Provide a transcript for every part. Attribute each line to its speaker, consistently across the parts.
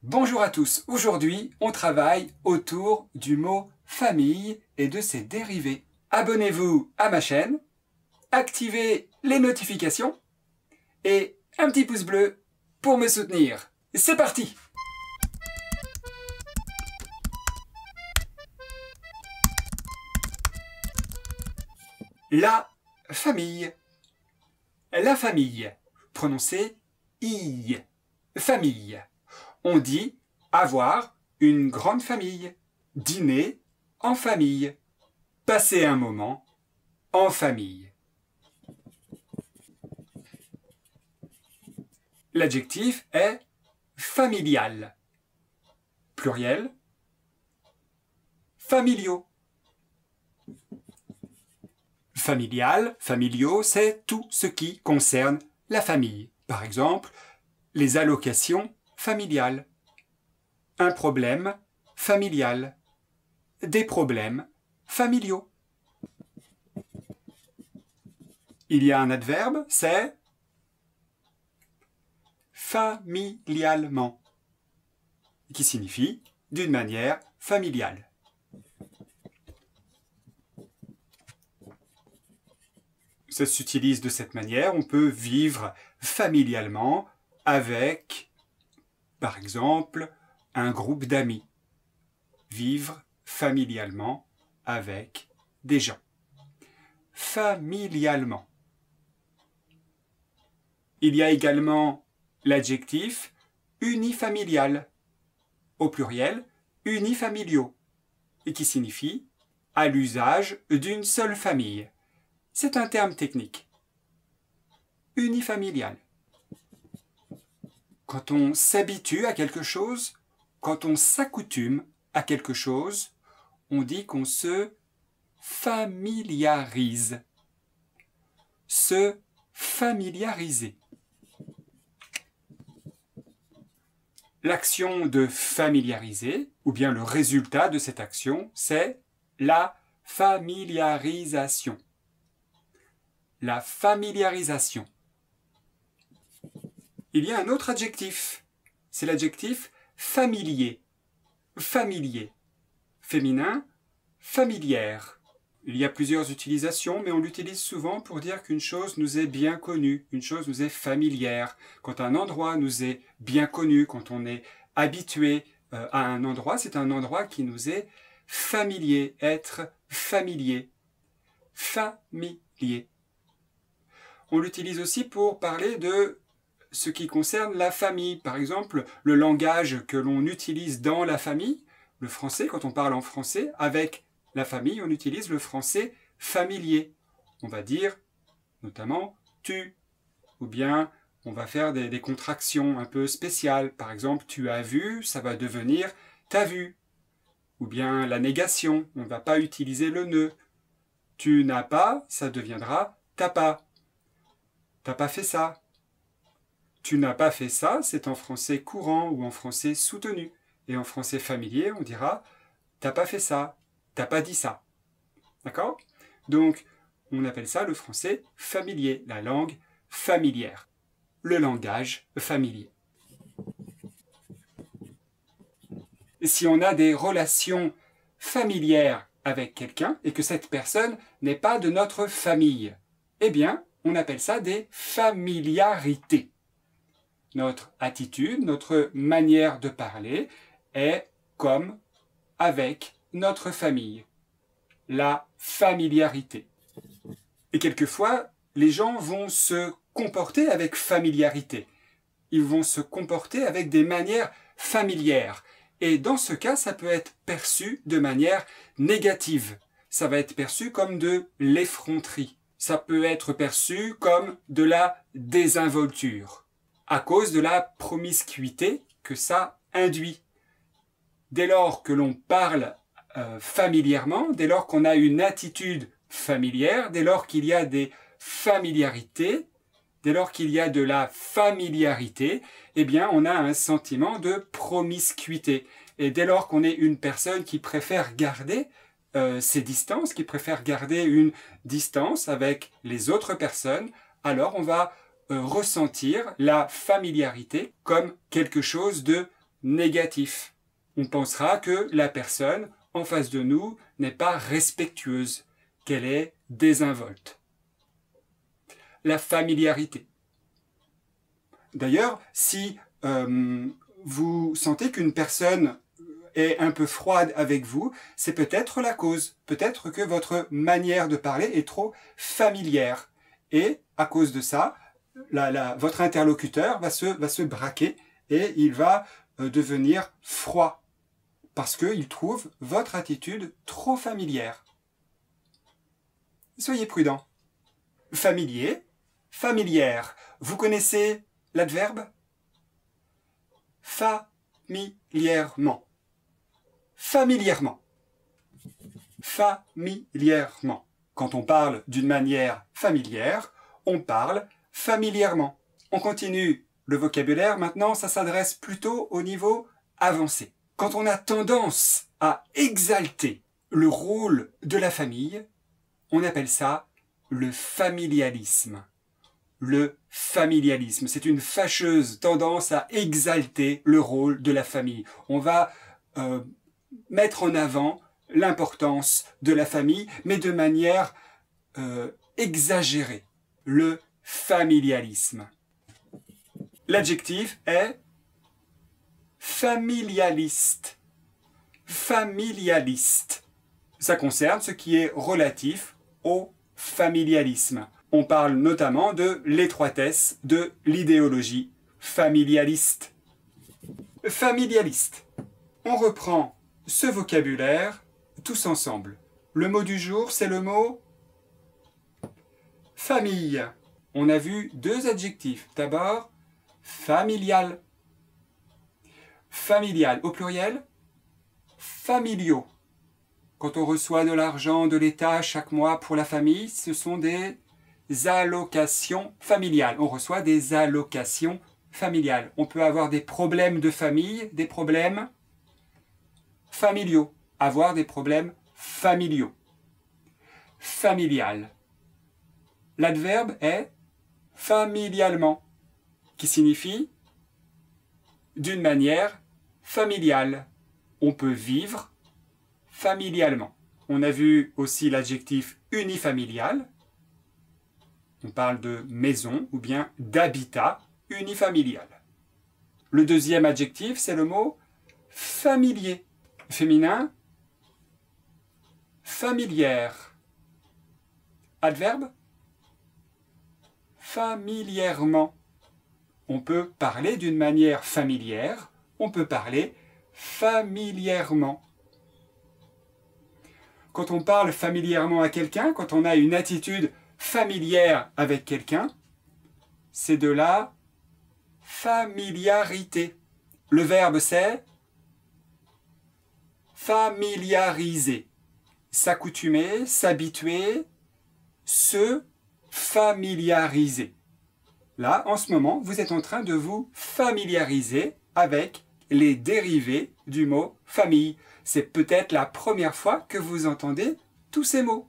Speaker 1: Bonjour à tous, aujourd'hui on travaille autour du mot famille et de ses dérivés. Abonnez-vous à ma chaîne, activez les notifications et un petit pouce bleu pour me soutenir. C'est parti! La famille. La famille, prononcé I. Famille. On dit avoir une grande famille, dîner en famille, passer un moment en famille. L'adjectif est familial. Pluriel, familiaux. Familial, familiaux, c'est tout ce qui concerne la famille. Par exemple, les allocations familiales, un problème familial, des problèmes familiaux. Il y a un adverbe, c'est familialement, qui signifie d'une manière familiale. Ça s'utilise de cette manière, on peut vivre familialement avec, par exemple, un groupe d'amis. Vivre familialement avec des gens. Familialement. Il y a également l'adjectif unifamilial, au pluriel unifamiliaux, et qui signifie à l'usage d'une seule famille. C'est un terme technique. Unifamilial. Quand on s'habitue à quelque chose, quand on s'accoutume à quelque chose, on dit qu'on se familiarise. Se familiariser. L'action de familiariser, ou bien le résultat de cette action, c'est la familiarisation. La familiarisation. Il y a un autre adjectif, c'est l'adjectif familier. Familier. Féminin, familière. Il y a plusieurs utilisations, mais on l'utilise souvent pour dire qu'une chose nous est bien connue, une chose nous est familière. Quand un endroit nous est bien connu, quand on est habitué à un endroit, c'est un endroit qui nous est familier, être familier. Familier. On l'utilise aussi pour parler de ce qui concerne la famille. Par exemple, le langage que l'on utilise dans la famille, le français, quand on parle en français, avec la famille, on utilise le français familier. On va dire notamment « tu » ou bien on va faire des contractions un peu spéciales. Par exemple, « tu as vu », ça va devenir « t'as vu ». Ou bien la négation, on ne va pas utiliser le « ne ». « Tu n'as pas », ça deviendra « t'as pas ». T'as pas fait ça. Tu n'as pas fait ça, c'est en français courant ou en français soutenu. Et en français familier, on dira t'as pas fait ça, t'as pas dit ça. D'accord? Donc, on appelle ça le français familier, la langue familière. Le langage familier. Et si on a des relations familières avec quelqu'un et que cette personne n'est pas de notre famille, eh bien, on appelle ça des familiarités. Notre attitude, notre manière de parler est comme avec notre famille. La familiarité. Et quelquefois, les gens vont se comporter avec familiarité. Ils vont se comporter avec des manières familières. Et dans ce cas, ça peut être perçu de manière négative. Ça va être perçu comme de l'effronterie. Ça peut être perçu comme de la désinvolture, à cause de la promiscuité que ça induit. Dès lors que l'on parle familièrement, dès lors qu'on a une attitude familière, dès lors qu'il y a des familiarités, dès lors qu'il y a de la familiarité, eh bien on a un sentiment de promiscuité. Et dès lors qu'on est une personne qui préfère garder ses distances, qui préfèrent garder une distance avec les autres personnes, alors on va ressentir la familiarité comme quelque chose de négatif. On pensera que la personne en face de nous n'est pas respectueuse, qu'elle est désinvolte. La familiarité. D'ailleurs, si vous sentez qu'une personne est un peu froide avec vous, c'est peut-être la cause. Peut-être que votre manière de parler est trop familière. Et à cause de ça, votre interlocuteur va se braquer et il va devenir froid. Parce qu'il trouve votre attitude trop familière. Soyez prudent. Familier, familière. Vous connaissez l'adverbe? Familièrement. Familièrement. Familièrement. Quand on parle d'une manière familière, on parle familièrement. On continue le vocabulaire. Maintenant, ça s'adresse plutôt au niveau avancé. Quand on a tendance à exalter le rôle de la famille, on appelle ça le familialisme. Le familialisme, c'est une fâcheuse tendance à exalter le rôle de la famille. On va mettre en avant l'importance de la famille, mais de manière exagérée. Le familialisme. L'adjectif est familialiste. Familialiste. Ça concerne ce qui est relatif au familialisme. On parle notamment de l'étroitesse de l'idéologie familialiste. Familialiste. On reprend ce vocabulaire tous ensemble. Le mot du jour, c'est le mot famille. On a vu deux adjectifs. D'abord, familial. Familial au pluriel, familiaux. Quand on reçoit de l'argent de l'État chaque mois pour la famille, ce sont des allocations familiales. On reçoit des allocations familiales. On peut avoir des problèmes de famille, des problèmes familiaux. Avoir des problèmes familiaux. Familial. L'adverbe est familialement, qui signifie d'une manière familiale. On peut vivre familialement. On a vu aussi l'adjectif unifamilial. On parle de maison ou bien d'habitat unifamilial. Le deuxième adjectif, c'est le mot familier. Féminin, familière. Adverbe, familièrement. On peut parler d'une manière familière, on peut parler familièrement. Quand on parle familièrement à quelqu'un, quand on a une attitude familière avec quelqu'un, c'est de la familiarité. Le verbe c'est familiariser, s'accoutumer, s'habituer, se familiariser. Là, en ce moment, vous êtes en train de vous familiariser avec les dérivés du mot famille. C'est peut-être la première fois que vous entendez tous ces mots.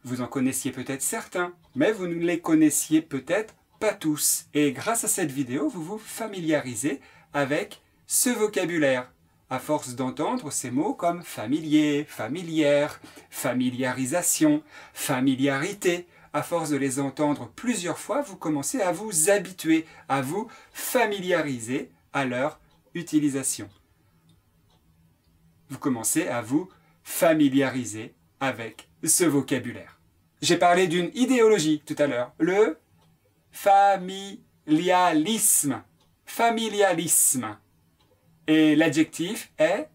Speaker 1: Vous en connaissiez peut-être certains, mais vous ne les connaissiez peut-être pas tous. Et grâce à cette vidéo, vous vous familiarisez avec ce vocabulaire. À force d'entendre ces mots comme familier, familière, familiarisation, familiarité, à force de les entendre plusieurs fois, vous commencez à vous habituer, à vous familiariser à leur utilisation. Vous commencez à vous familiariser avec ce vocabulaire. J'ai parlé d'une idéologie tout à l'heure, le familialisme. Familialisme. Et l'adjectif est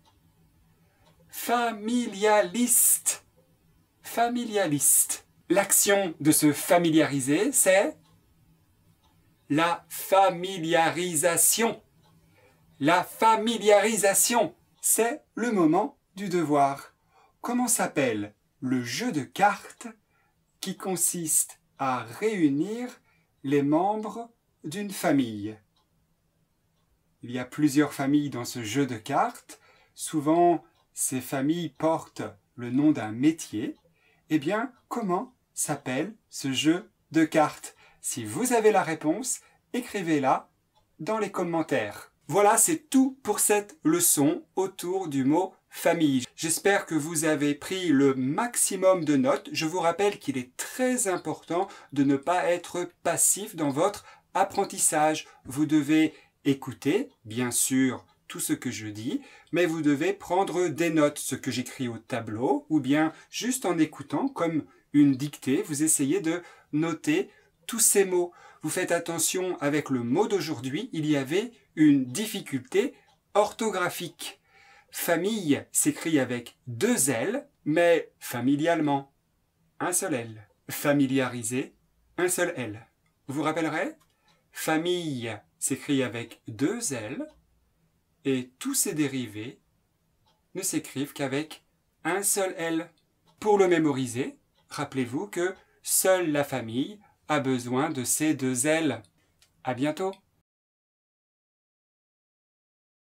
Speaker 1: familialiste. Familialiste. L'action de se familiariser, c'est la familiarisation. La familiarisation, c'est le moment du devoir. Comment s'appelle le jeu de cartes qui consiste à réunir les membres d'une famille? Il y a plusieurs familles dans ce jeu de cartes. Souvent, ces familles portent le nom d'un métier. Eh bien, comment s'appelle ce jeu de cartes? Si vous avez la réponse, écrivez-la dans les commentaires. Voilà, c'est tout pour cette leçon autour du mot famille. J'espère que vous avez pris le maximum de notes. Je vous rappelle qu'il est très important de ne pas être passif dans votre apprentissage. Vous devez écouter, bien sûr, tout ce que je dis, mais vous devez prendre des notes, ce que j'écris au tableau, ou bien juste en écoutant, comme une dictée, vous essayez de noter tous ces mots. Vous faites attention, avec le mot d'aujourd'hui, il y avait une difficulté orthographique. Famille s'écrit avec 2 L, mais familialement, un seul L. Familiarisé, un seul L. Vous vous rappellerez? Famille s'écrit avec 2 L, et tous ces dérivés ne s'écrivent qu'avec un seul L. Pour le mémoriser, rappelez-vous que seule la famille a besoin de ces 2 L. À bientôt!